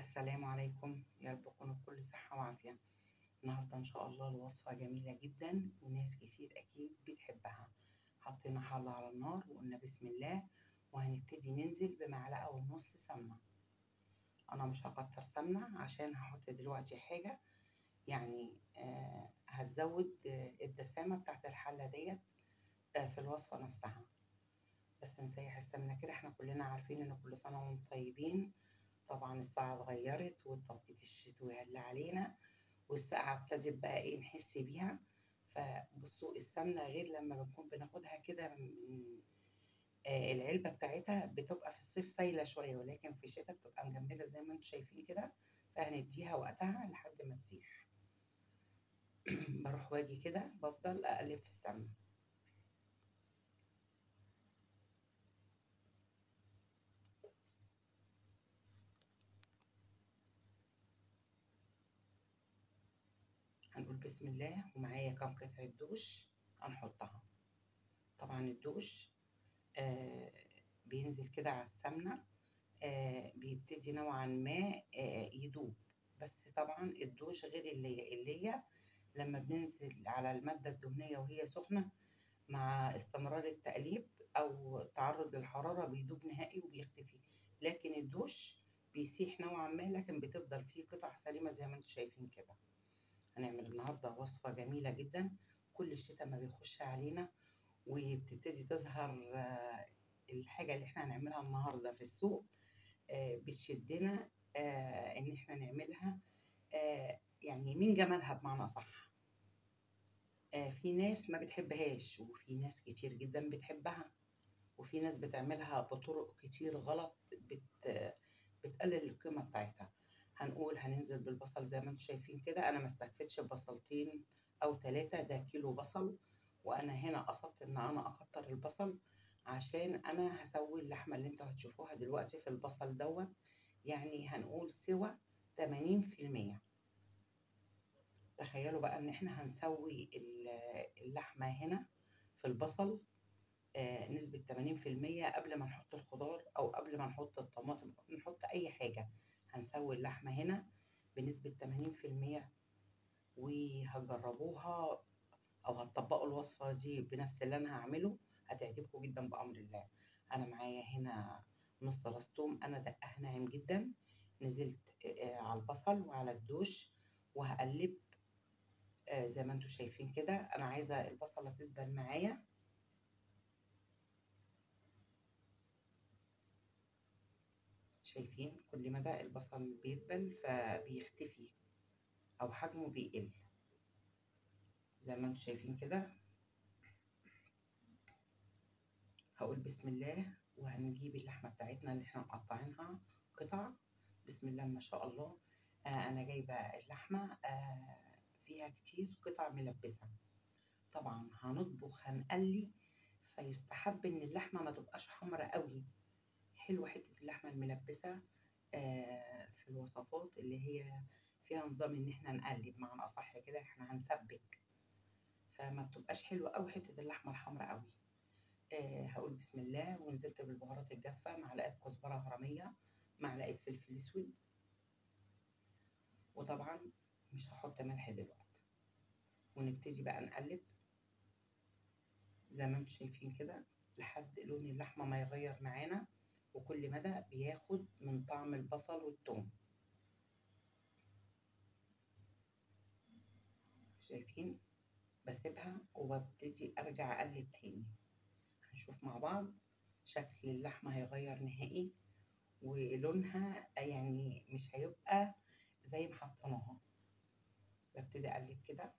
السلام عليكم، يا رب تكونوا بكل صحة وعافية. النهاردة إن شاء الله الوصفة جميلة جدا وناس كتير أكيد بتحبها. حطينا حلة على النار وقلنا بسم الله، وهنبتدي ننزل بمعلقة ونص سمنة. أنا مش هكتر سمنة عشان هحط دلوقتي حاجة يعني هتزود الدسامة بتاعت الحلة ديت في الوصفة نفسها. بس نسيح السمنة كده، احنا كلنا عارفين إن كل سنة وانتم طيبين. طبعا الساعة اتغيرت والتوقيت الشتوي هل علينا، والساعة ابتدت بقى ايه نحس بيها. فبصوا السمنة غير لما بنكون بناخدها كده من العلبة بتاعتها، بتبقى في الصيف سايلة شوية، ولكن في الشتاء بتبقى مجمدة زي ما انتم شايفين كده. فهنديها وقتها لحد ما تسيح. بروح واجي كده بفضل اقلب في السمنة. هنقول بسم الله، ومعايا كام قطعة دوش هنحطها. طبعا الدوش بينزل كده على السمنة، بيبتدي نوعا ما يدوب. بس طبعا الدوش غير اللي هي لما بننزل على المادة الدهنية وهي سخنة، مع استمرار التقليب أو التعرض للحرارة بيدوب نهائي وبيختفي. لكن الدوش بيسيح نوعا ما، لكن بتفضل فيه قطع سليمة زي ما انتم شايفين كده. هنعمل النهاردة وصفة جميلة جدا. كل الشتاء ما بيخش علينا وبتبتدي تظهر الحاجة اللي احنا هنعملها النهاردة في السوق، بتشدنا ان احنا نعملها، يعني من جمالها بمعنى صح. في ناس ما بتحبهاش، وفي ناس كتير جدا بتحبها، وفي ناس بتعملها بطرق كتير غلط بتقلل القيمة بتاعتها. هننزل بالبصل زي ما انتم شايفين كده. انا ما استكفتش بصلتين او 3، ده كيلو بصل. وانا هنا قصدت ان انا اكتر البصل عشان انا هسوي اللحمة اللي انتوا هتشوفوها دلوقتي في البصل دوت. يعني هنقول سوا 80%. تخيلوا بقى ان احنا هنسوي اللحمة هنا في البصل نسبة 80% قبل ما نحط الخضار أو قبل ما نحط الطماطم أو نحط أي حاجة. هنسوي اللحمة هنا بنسبة 80%، وهتجربوها أو هتطبقوا الوصفة دي بنفس اللي أنا هعمله. هتعجبكم جدا بأمر الله. أنا معايا هنا نص راس توم، أنا دقها ناعم جدا. نزلت على البصل وعلى الدوش وهقلب زي ما انتوا شايفين كده. أنا عايزة البصلة تدبل معايا. شايفين كل مدى البصل بيدبل فبيختفي او حجمه بيقل زي ما انتم شايفين كده. هقول بسم الله، وهنجيب اللحمة بتاعتنا اللي احنا مقطعينها قطع. بسم الله ما شاء الله. انا جايبة اللحمة فيها كتير قطع ملبسة. طبعا هنطبخ هنقلي، فيستحب ان اللحمة ما تبقاش حمرة قوي. حلوة حتة اللحمة الملبسة في الوصفات اللي هي فيها نظام ان احنا نقلب، معنى اصح كده احنا هنسبك، فما بتبقاش حلوة قوي حتة اللحمة الحمراء قوي. هقول بسم الله، ونزلت بالبهارات الجافة، معلقة كزبرة هرمية، معلقة فلفل اسود، وطبعا مش هحط ملح دلوقتي. ونبتدي بقى نقلب زي ما انتم شايفين كده لحد لون اللحمة ما يغير معانا، وكل مدى بياخد من طعم البصل والثوم. شايفين؟ بسيبها وببتدي ارجع اقلب تاني. هنشوف مع بعض شكل اللحمة هيغير نهائي، ولونها يعني مش هيبقى زي ما حطيناها. ببتدي اقلب كده.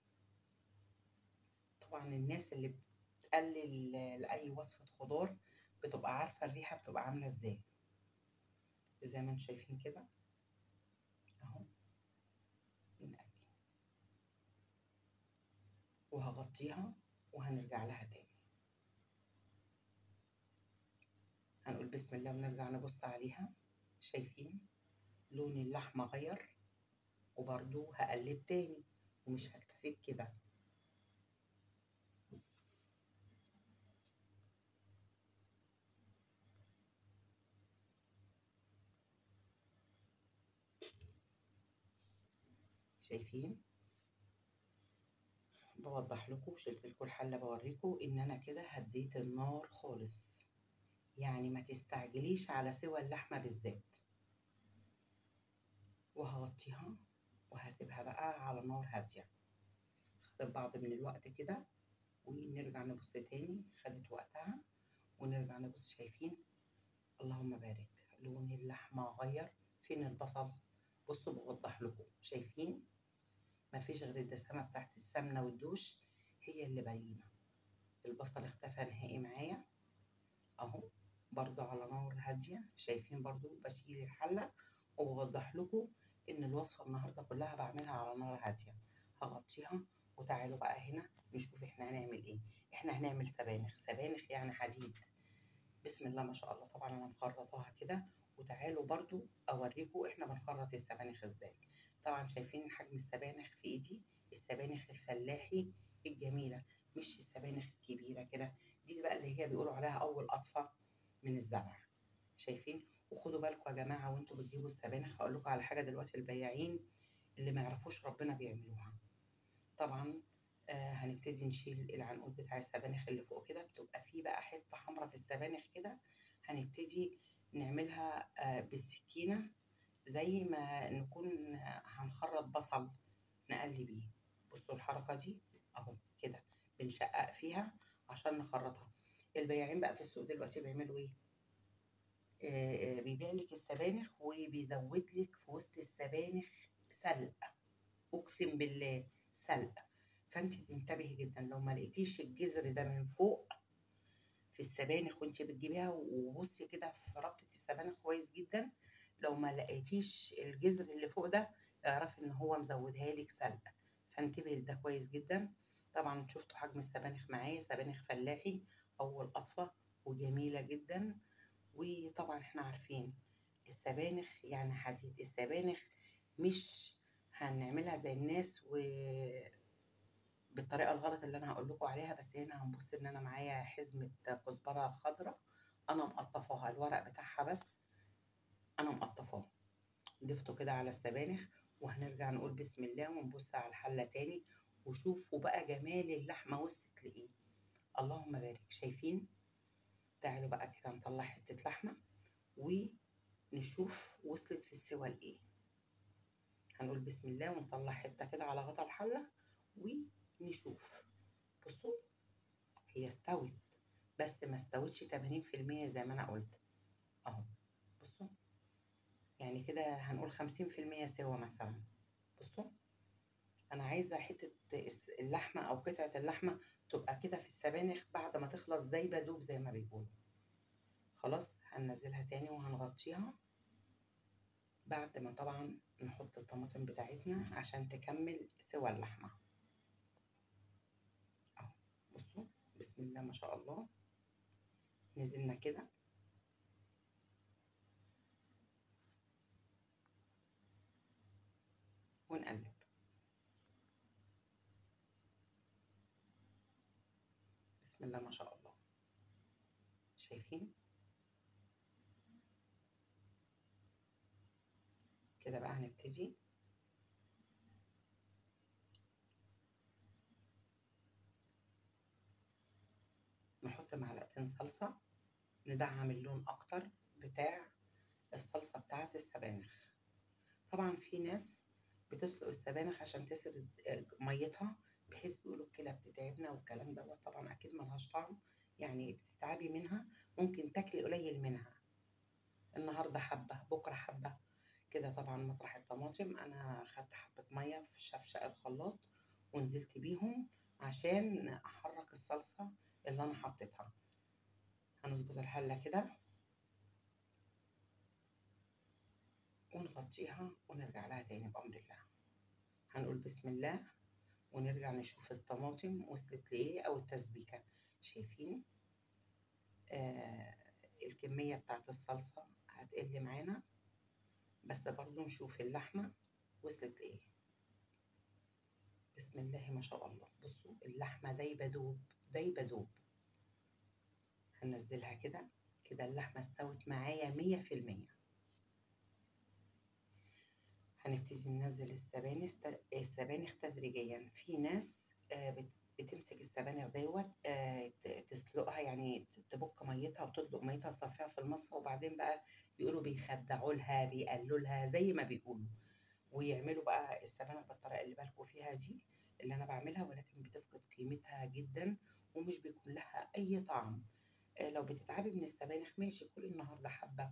طبعا الناس اللي بتقلل لاي وصفة خضار بتبقى عارفة الريحة بتبقى عاملة ازاي. زي ما انتم شايفين كده اهو بنقلب، وهغطيها وهنرجع لها تاني. هنقول بسم الله ونرجع نبص عليها. شايفين لون اللحمة غير، وبرضو هقلب تاني ومش هكتفي بكده. شايفين؟ بوضح لكم، شلت لكم الحله بوريكم ان انا كده هديت النار خالص، يعني ما تستعجليش على سوى اللحمه بالذات. وهغطيها وهسيبها بقى على نار هاديه. خدت بعض من الوقت كده ونرجع نبص تاني، خدت وقتها ونرجع نبص. شايفين؟ اللهم بارك، لون اللحمه غير. فين البصل؟ بصوا بوضح لكم، شايفين؟ مفيش غير الدسامه بتاعت السمنه والدوش هي اللي باينه. البصل اختفى نهائي معايا اهو، برضو على نار هاديه. شايفين؟ برضو بشيل الحله وبوضح لكم ان الوصفه النهارده كلها بعملها على نار هاديه. هغطيها وتعالوا بقى هنا نشوف احنا هنعمل ايه. احنا هنعمل سبانخ، سبانخ يعني حديد. بسم الله ما شاء الله. طبعا انا مخرطاها كده، وتعالوا برضو اوريكم احنا بنخرط السبانخ ازاي. طبعا شايفين حجم السبانخ في ايدي، السبانخ الفلاحي الجميله، مش السبانخ الكبيره كده. دي بقى اللي هي بيقولوا عليها اول قطفه من الزرع. شايفين؟ وخدوا بالكم يا جماعه وانتوا بتجيبوا السبانخ، هقول لكم على حاجه دلوقتي. البياعين اللي ما يعرفوش ربنا بيعملوها. طبعا هنبتدي نشيل العنقود بتاع السبانخ اللي فوق كده، بتبقى فيه بقى حته حمراء في السبانخ كده. هنبتدي نعملها بالسكينه، زي ما نكون هنخرط بصل نقلي بيه. بصوا الحركه دي اهو كده، بنشقق فيها عشان نخرطها. البياعين بقى في السوق دلوقتي بيعملوا ايه؟ بيبيع لك السبانخ وبيزود لك في وسط السبانخ سلق. اقسم بالله سلق. فانت تنتبهي جدا لو ما لقيتيش الجذر ده من فوق في السبانخ وانت بتجيبيها، وبصي كده في ربطه السبانخ كويس جدا. لو ما لقيتيش الجذر اللي فوق ده، اعرفي ان هو مزودها لك سلق. فانتبهي لده كويس جدا. طبعا شفتوا حجم السبانخ معايا، سبانخ فلاحي اول قطفه وجميله جدا. وطبعا احنا عارفين السبانخ يعني حديد. السبانخ مش هنعملها زي الناس بالطريقه الغلط اللي انا هقول لكم عليها. بس هنا هنبص ان انا معايا حزمه كزبره خضراء، انا مقطفاها الورق بتاعها بس، انا مقطفاه ضفته كده على السبانخ. وهنرجع نقول بسم الله ونبص على الحله تاني، وشوفوا بقى جمال اللحمه وصلت لايه. اللهم بارك. شايفين؟ تعالوا بقى كده نطلع حته لحمه ونشوف وصلت في السوى لايه. هنقول بسم الله ونطلع حته كده على غطا الحله ونشوف. بصوا هي استوت، بس ما استوتش 80% زي ما انا قلت اهو. بصوا يعني كده هنقول 50% سوا مثلا. بصوا انا عايزه حته اللحمه او قطعه اللحمه تبقى كده في السبانخ بعد ما تخلص دايبه دوب زي ما بيقولوا. خلاص هننزلها تاني وهنغطيها بعد ما طبعا نحط الطماطم بتاعتنا عشان تكمل سوى اللحمه اهو. بصوا بسم الله ما شاء الله، نزلنا كده ونقلب. بسم الله ما شاء الله. شايفين؟ كده بقى هنبتدي نحط معلقتين صلصة ندعم اللون أكتر بتاع الصلصة بتاعة السبانخ. طبعا في ناس بتسلق السبانخ عشان تسرد ميتها، بحيث بيقولوا الكلى بتتعبنا والكلام دوت. طبعا أكيد ملهاش طعم، يعني بتتعبي منها. ممكن تاكلي قليل منها، النهاردة حبة بكرة حبة كده. طبعا مطرح الطماطم أنا خدت حبة مية في شفشق الخلاط ونزلت بيهم عشان أحرك الصلصة اللي أنا حطيتها. هنظبط الحلة كده ونغطيها ونرجع لها تاني بأمر الله. هنقول بسم الله ونرجع نشوف الطماطم وصلت لإيه أو التسبيكة. شايفين؟ الكمية بتاعت الصلصة هتقل معانا، بس برضو نشوف اللحمة وصلت لإيه. بسم الله ما شاء الله. بصوا اللحمة دايبة دوب، دايبة دوب. هننزلها كده كده، اللحمة استوت معايا 100%. هنبتدي ننزل السبانخ تدريجيا. في ناس بتمسك السبانخ دوت تسلقها، يعني تبك ميتها وتدلق ميتها تصفيها في المصفى، وبعدين بقى بيقولوا بيخدعوا لها بيقلوا لها زي ما بيقولوا، ويعملوا بقى السبانخ بالطريقه اللي بالكوا فيها دي اللي انا بعملها، ولكن بتفقد قيمتها جدا ومش بيكون لها اي طعم. لو بتتعبي من السبانخ ماشي، كلي النهارده حبه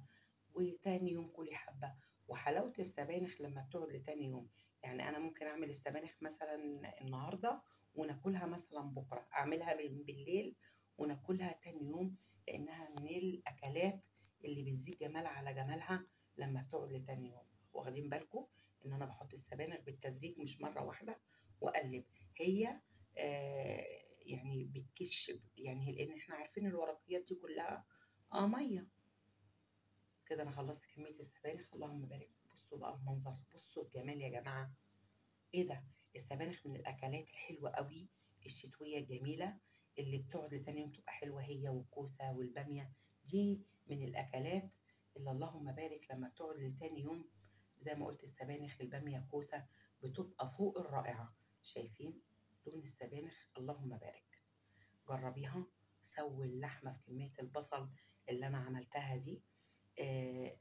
وتاني يوم كلي حبه. وحلاوه السبانخ لما بتقعد لتاني يوم، يعني انا ممكن اعمل السبانخ مثلا النهارده وناكلها مثلا بكره، اعملها من بالليل وناكلها تاني يوم، لانها من الاكلات اللي بتزيد جمال على جمالها لما بتقعد لتاني يوم. واخدين بالكم ان انا بحط السبانخ بالتدريج مش مره واحده واقلب. هي يعني بتكش، يعني لان احنا عارفين الورقيات دي كلها ميه. كده انا خلصت كميه السبانخ، اللهم بارك. بصوا بقى المنظر، بصوا الجمال يا جماعه. ايه ده؟ السبانخ من الاكلات الحلوه قوي الشتويه الجميله اللي بتقعد لتاني يوم تبقى حلوه، هي والكوسه والباميه. دي من الاكلات اللي اللهم بارك لما بتقعد لتاني يوم، زي ما قلت السبانخ الباميه كوسه، بتبقى فوق الرائعه. شايفين لون السبانخ؟ اللهم بارك. جربيها. سوي اللحمه في كميه البصل اللي انا عملتها دي. آه،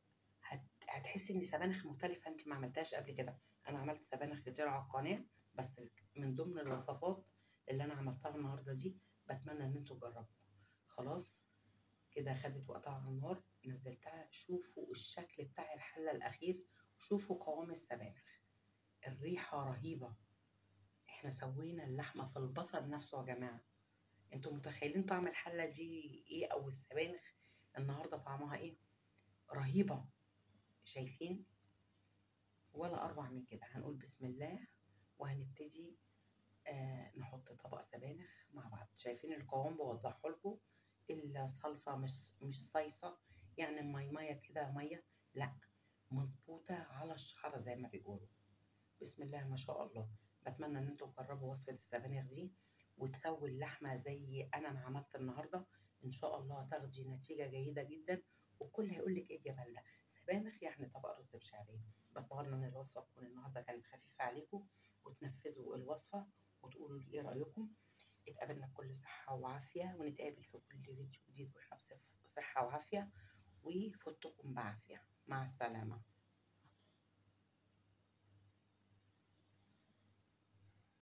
هتحسي ان سبانخ مختلفه انت ما عملتهاش قبل كده. انا عملت سبانخ كتير على القناه، بس من ضمن الوصفات اللي انا عملتها النهارده دي، بتمنى ان انتوا تجربوها. خلاص كده خدت وقتها على النار، نزلتها. شوفوا الشكل بتاع الحله الاخير، شوفوا قوام السبانخ، الريحه رهيبه. احنا سوينا اللحمه في البصل نفسه يا جماعه. انتوا متخيلين طعم الحله دي ايه؟ او السبانخ النهارده طعمها ايه؟ رهيبه. شايفين؟ ولا أروع من كده. هنقول بسم الله وهنبتدي نحط طبق سبانخ مع بعض. شايفين القوام؟ بوضحه لكم. الصلصة مش صيصة، يعني مية كده مية، لا، مظبوطة على الشعر زي ما بيقولوا. بسم الله ما شاء الله. بتمنى ان انتم تجربوا وصفة السبانخ دي وتسووا اللحمة زي انا ما عملت النهاردة. ان شاء الله تاخدي نتيجة جيدة جدا، والكل هيقول لك ايه الجمال ده، سبانخ يعني طبق رز بشعرية. بتمنى ان الوصفة تكون النهاردة كانت خفيفة عليكم، وتنفذوا الوصفة وتقولوا لي ايه رأيكم. اتقابلنا بكل صحة وعافية، ونتقابل في كل فيديو جديد واحنا بصحة وعافية، وفوتكم بعافية. مع السلامة.